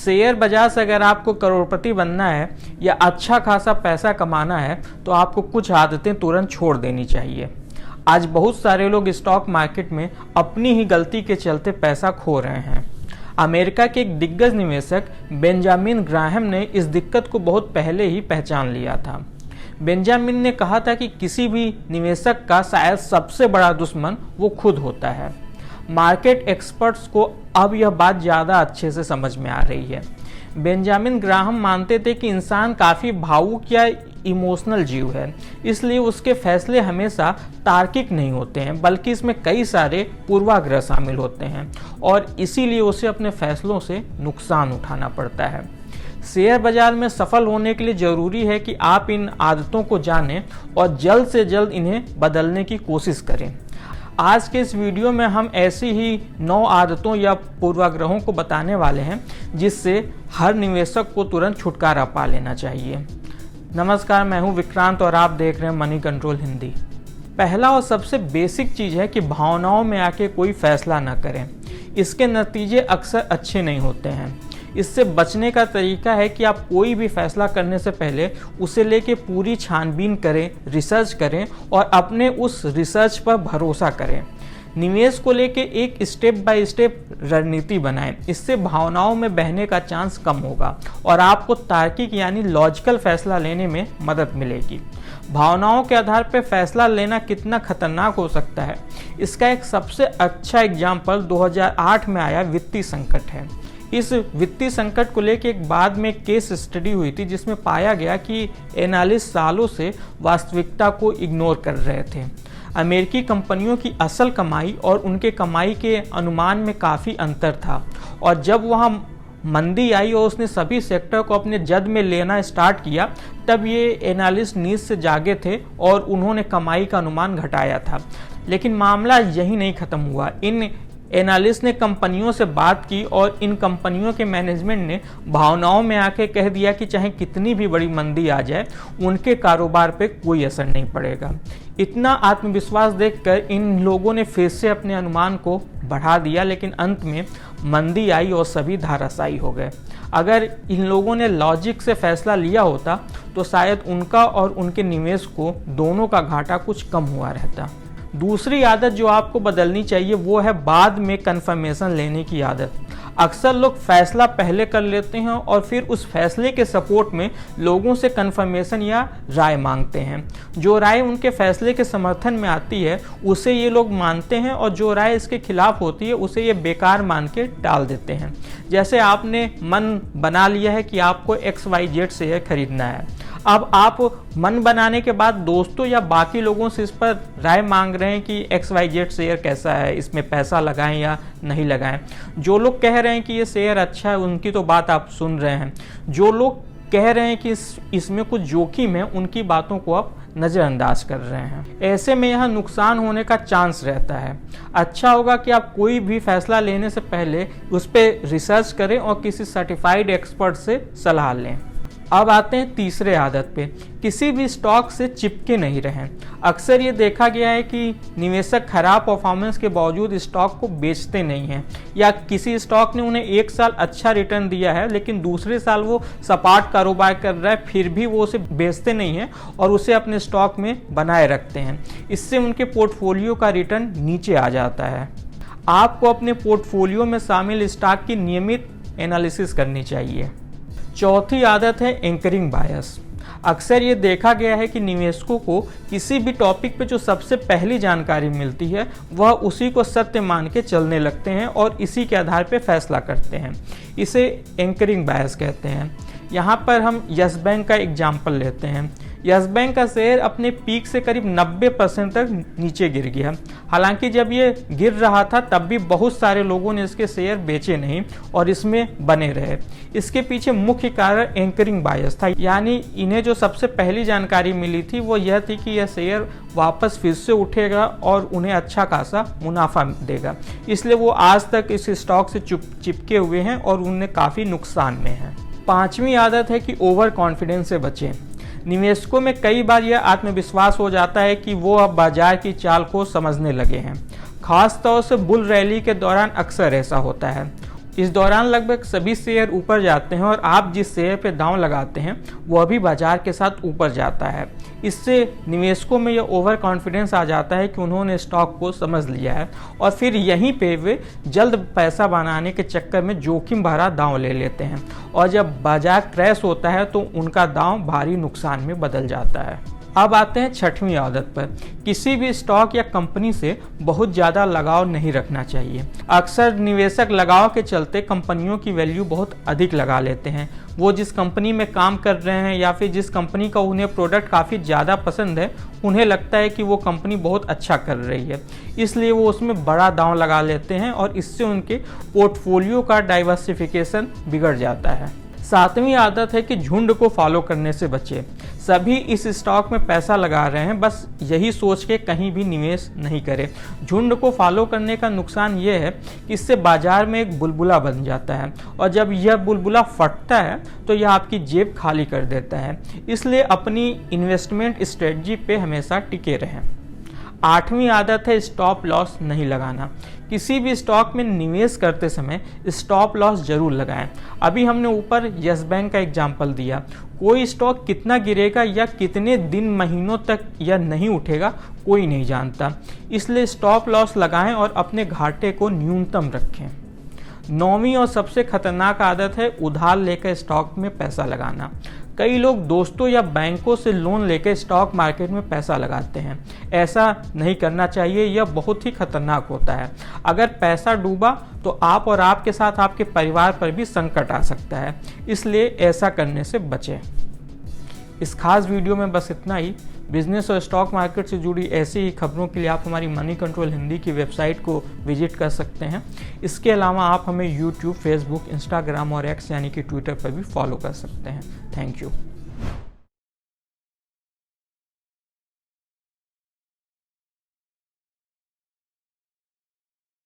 Share बाजार से अगर आपको करोड़पति बनना है या अच्छा खासा पैसा कमाना है तो आपको कुछ आदतें तुरंत छोड़ देनी चाहिए। आज बहुत सारे लोग स्टॉक मार्केट में अपनी ही गलती के चलते पैसा खो रहे हैं। अमेरिका के एक दिग्गज निवेशक बेंजामिन ग्राहम ने इस दिक्कत को बहुत पहले ही पहचान लिया था। बेंजामिन ने कहा था कि किसी भी निवेशक का शायद सबसे बड़ा दुश्मन वो खुद होता है। मार्केट एक्सपर्ट्स को अब यह बात ज़्यादा अच्छे से समझ में आ रही है। बेंजामिन ग्राहम मानते थे कि इंसान काफ़ी भावुक या इमोशनल जीव है, इसलिए उसके फैसले हमेशा तार्किक नहीं होते हैं, बल्कि इसमें कई सारे पूर्वाग्रह शामिल होते हैं और इसीलिए उसे अपने फैसलों से नुकसान उठाना पड़ता है। शेयर बाजार में सफल होने के लिए ज़रूरी है कि आप इन आदतों को जानें और जल्द से जल्द इन्हें बदलने की कोशिश करें। आज के इस वीडियो में हम ऐसी ही 9 आदतों या पूर्वाग्रहों को बताने वाले हैं जिससे हर निवेशक को तुरंत छुटकारा पा लेना चाहिए। नमस्कार, मैं हूं विक्रांत और आप देख रहे हैं मनी कंट्रोल हिंदी। पहला और सबसे बेसिक चीज़ है कि भावनाओं में आके कोई फैसला ना करें। इसके नतीजे अक्सर अच्छे नहीं होते हैं। इससे बचने का तरीका है कि आप कोई भी फैसला करने से पहले उसे लेके पूरी छानबीन करें, रिसर्च करें और अपने उस रिसर्च पर भरोसा करें। निवेश को लेके एक स्टेप बाय स्टेप रणनीति बनाएं। इससे भावनाओं में बहने का चांस कम होगा और आपको तार्किक यानी लॉजिकल फैसला लेने में मदद मिलेगी। भावनाओं के आधार पर फैसला लेना कितना खतरनाक हो सकता है, इसका एक सबसे अच्छा एग्जाम्पल 2008 में आया वित्तीय संकट है। इस वित्तीय संकट को लेकर एक बाद में केस स्टडी हुई थी जिसमें पाया गया कि एनालिस्ट सालों से वास्तविकता को इग्नोर कर रहे थे। अमेरिकी कंपनियों की असल कमाई और उनके कमाई के अनुमान में काफ़ी अंतर था और जब वहाँ मंदी आई और उसने सभी सेक्टर को अपने जद में लेना स्टार्ट किया, तब ये एनालिस्ट नींद से जागे थे और उन्होंने कमाई का अनुमान घटाया था। लेकिन मामला यही नहीं ख़त्म हुआ। इन एनालिस्ट ने कंपनियों से बात की और इन कंपनियों के मैनेजमेंट ने भावनाओं में आके कह दिया कि चाहे कितनी भी बड़ी मंदी आ जाए उनके कारोबार पे कोई असर नहीं पड़ेगा। इतना आत्मविश्वास देखकर इन लोगों ने फिर से अपने अनुमान को बढ़ा दिया, लेकिन अंत में मंदी आई और सभी धराशायी हो गए। अगर इन लोगों ने लॉजिक से फैसला लिया होता तो शायद उनका और उनके निवेश को दोनों का घाटा कुछ कम हुआ रहता। दूसरी आदत जो आपको बदलनी चाहिए वो है बाद में कंफर्मेशन लेने की आदत। अक्सर लोग फैसला पहले कर लेते हैं और फिर उस फैसले के सपोर्ट में लोगों से कंफर्मेशन या राय मांगते हैं। जो राय उनके फैसले के समर्थन में आती है उसे ये लोग मानते हैं और जो राय इसके खिलाफ होती है उसे ये बेकार मान के टाल देते हैं। जैसे आपने मन बना लिया है कि आपको XYZ शेयर खरीदना है, अब आप मन बनाने के बाद दोस्तों या बाकी लोगों से इस पर राय मांग रहे हैं कि XYZ शेयर कैसा है, इसमें पैसा लगाएं या नहीं लगाएं। जो लोग कह रहे हैं कि ये शेयर अच्छा है उनकी तो बात आप सुन रहे हैं, जो लोग कह रहे हैं कि इसमें कुछ जोखिम है उनकी बातों को आप नज़रअंदाज कर रहे हैं। ऐसे में यहाँ नुकसान होने का चांस रहता है। अच्छा होगा कि आप कोई भी फैसला लेने से पहले उस पर रिसर्च करें और किसी सर्टिफाइड एक्सपर्ट से सलाह लें। अब आते हैं तीसरे आदत पे, किसी भी स्टॉक से चिपके नहीं रहें। अक्सर ये देखा गया है कि निवेशक खराब परफॉर्मेंस के बावजूद स्टॉक को बेचते नहीं हैं, या किसी स्टॉक ने उन्हें 1 साल अच्छा रिटर्न दिया है लेकिन दूसरे साल वो सपाट कारोबार कर रहा है, फिर भी वो उसे बेचते नहीं हैं और उसे अपने स्टॉक में बनाए रखते हैं। इससे उनके पोर्टफोलियो का रिटर्न नीचे आ जाता है। आपको अपने पोर्टफोलियो में शामिल स्टॉक की नियमित एनालिसिस करनी चाहिए। चौथी आदत है एंकरिंग बायस। अक्सर ये देखा गया है कि निवेशकों को किसी भी टॉपिक पे जो सबसे पहली जानकारी मिलती है वह उसी को सत्य मान के चलने लगते हैं और इसी के आधार पे फैसला करते हैं। इसे एंकरिंग बायस कहते हैं। यहाँ पर हम यस बैंक का एग्जाम्पल लेते हैं। यस बैंक का शेयर अपने पीक से करीब 90% तक नीचे गिर गया। हालांकि जब ये गिर रहा था तब भी बहुत सारे लोगों ने इसके शेयर बेचे नहीं और इसमें बने रहे। इसके पीछे मुख्य कारण एंकरिंग बायस था, यानी इन्हें जो सबसे पहली जानकारी मिली थी वो यह थी कि यह शेयर वापस फिर से उठेगा और उन्हें अच्छा खासा मुनाफा देगा, इसलिए वो आज तक इस स्टॉक से चिपके हुए हैं और उन्हें काफ़ी नुकसान में हैं। पांचवी आदत है कि ओवर कॉन्फिडेंस से बचें। निवेशकों में कई बार यह आत्मविश्वास हो जाता है कि वो अब बाजार की चाल को समझने लगे हैं। खास तौर से बुल रैली के दौरान अक्सर ऐसा होता है। इस दौरान लगभग सभी शेयर ऊपर जाते हैं और आप जिस शेयर पे दांव लगाते हैं वह भी बाजार के साथ ऊपर जाता है। इससे निवेशकों में यह ओवर कॉन्फिडेंस आ जाता है कि उन्होंने स्टॉक को समझ लिया है और फिर यहीं पे वे जल्द पैसा बनाने के चक्कर में जोखिम भरा दांव ले लेते हैं और जब बाजार क्रैश होता है तो उनका दांव भारी नुकसान में बदल जाता है। अब आते हैं छठवीं आदत पर। किसी भी स्टॉक या कंपनी से बहुत ज़्यादा लगाव नहीं रखना चाहिए। अक्सर निवेशक लगाव के चलते कंपनियों की वैल्यू बहुत अधिक लगा लेते हैं। वो जिस कंपनी में काम कर रहे हैं या फिर जिस कंपनी का उन्हें प्रोडक्ट काफ़ी ज़्यादा पसंद है, उन्हें लगता है कि वो कंपनी बहुत अच्छा कर रही है, इसलिए वो उसमें बड़ा दांव लगा लेते हैं और इससे उनके पोर्टफोलियो का डाइवर्सिफिकेशन बिगड़ जाता है। सातवीं आदत है कि झुंड को फॉलो करने से बचें। सभी इस स्टॉक में पैसा लगा रहे हैं, बस यही सोच के कहीं भी निवेश नहीं करें। झुंड को फॉलो करने का नुकसान ये है कि इससे बाजार में एक बुलबुला बन जाता है और जब यह बुलबुला फटता है तो यह आपकी जेब खाली कर देता है। इसलिए अपनी इन्वेस्टमेंट स्ट्रेटजी पे हमेशा टिके रहें। आठवीं आदत है स्टॉप लॉस नहीं लगाना। किसी भी स्टॉक में निवेश करते समय स्टॉप लॉस जरूर लगाएं। अभी हमने ऊपर यस बैंक का एग्जाम्पल दिया। कोई स्टॉक कितना गिरेगा या कितने दिन महीनों तक यह नहीं उठेगा कोई नहीं जानता, इसलिए स्टॉप लॉस लगाएं और अपने घाटे को न्यूनतम रखें। नौवीं और सबसे खतरनाक आदत है उधार लेकर स्टॉक में पैसा लगाना। कई लोग दोस्तों या बैंकों से लोन लेकर स्टॉक मार्केट में पैसा लगाते हैं। ऐसा नहीं करना चाहिए, यह बहुत ही खतरनाक होता है। अगर पैसा डूबा तो आप और आपके साथ आपके परिवार पर भी संकट आ सकता है, इसलिए ऐसा करने से बचें। इस खास वीडियो में बस इतना ही। बिजनेस और स्टॉक मार्केट से जुड़ी ऐसी ही खबरों के लिए आप हमारी मनी कंट्रोल हिंदी की वेबसाइट को विजिट कर सकते हैं। इसके अलावा आप हमें यूट्यूब, फेसबुक, इंस्टाग्राम और एक्स यानी कि ट्विटर पर भी फॉलो कर सकते हैं। Thank you.